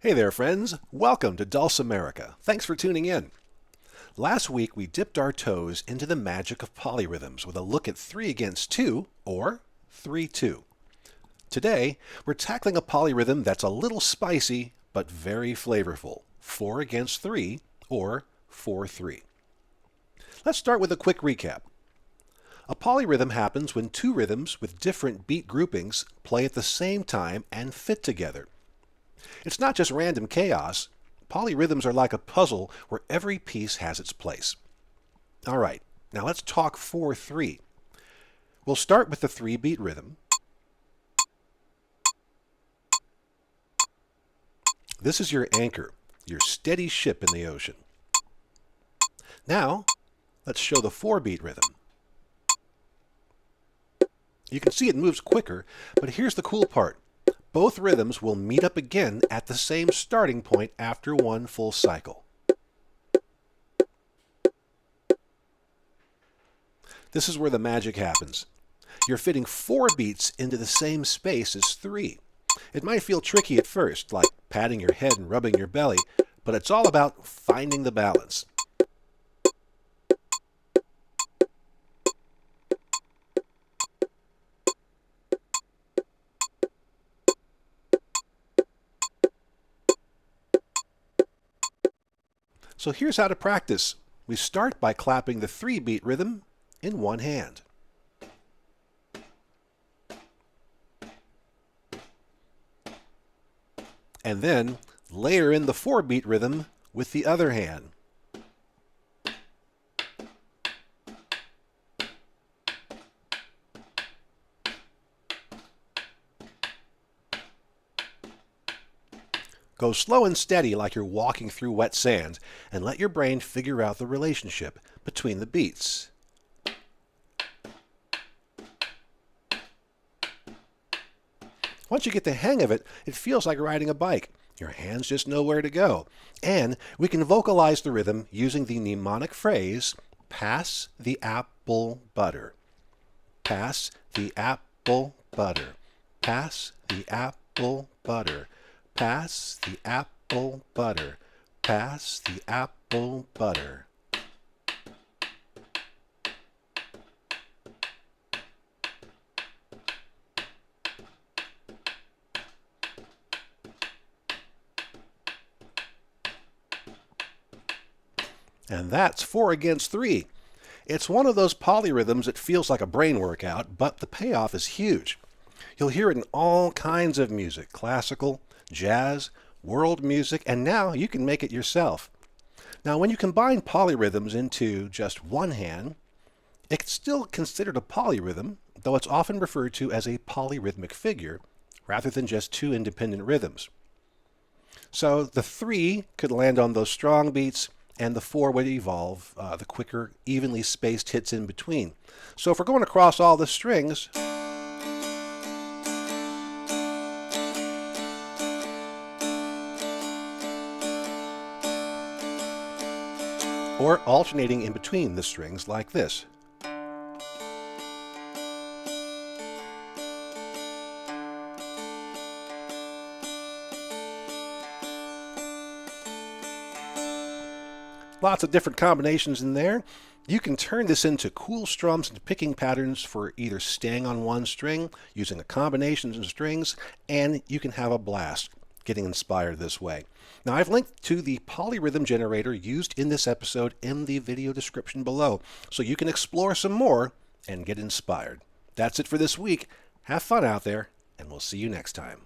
Hey there, friends. Welcome to Dulcimerica. Thanks for tuning in. Last week, we dipped our toes into the magic of polyrhythms with a look at 3 against 2, or 3-2. Today, we're tackling a polyrhythm that's a little spicy, but very flavorful, 4 against 3, or 4-3. Let's start with a quick recap. A polyrhythm happens when 2 rhythms with different beat groupings play at the same time and fit together. It's not just random chaos. Polyrhythms are like a puzzle where every piece has its place. All right, now let's talk 4-3. We'll start with the 3-beat rhythm. This is your anchor, your steady ship in the ocean. Now, let's show the 4-beat rhythm. You can see it moves quicker, but here's the cool part. Both rhythms will meet up again at the same starting point after one full cycle. This is where the magic happens. You're fitting 4 beats into the same space as 3. It might feel tricky at first, like patting your head and rubbing your belly, but it's all about finding the balance. So here's how to practice. We start by clapping the 3-beat rhythm in one hand. And then layer in the 4-beat rhythm with the other hand. Go slow and steady like you're walking through wet sand, and let your brain figure out the relationship between the beats. Once you get the hang of it, it feels like riding a bike. Your hands just know where to go. And we can vocalize the rhythm using the mnemonic phrase, pass the apple butter. Pass the apple butter. Pass the apple butter. Pass the apple butter. Pass the apple butter. And that's 4 against 3. It's one of those polyrhythms that feels like a brain workout, but the payoff is huge. You'll hear it in all kinds of music, classical, jazz, world music, and now you can make it yourself. Now, when you combine polyrhythms into just one hand, it's still considered a polyrhythm, though it's often referred to as a polyrhythmic figure, rather than just 2 independent rhythms. So the 3 could land on those strong beats, and the 4 would evolve the quicker, evenly spaced hits in between. So if we're going across all the strings, or alternating in between the strings like this. Lots of different combinations in there. You can turn this into cool strums and picking patterns for either staying on one string, using a combination of strings, and you can have a blast getting inspired this way. Now, I've linked to the polyrhythm generator used in this episode in the video description below, so you can explore some more and get inspired. That's it for this week. Have fun out there, and we'll see you next time.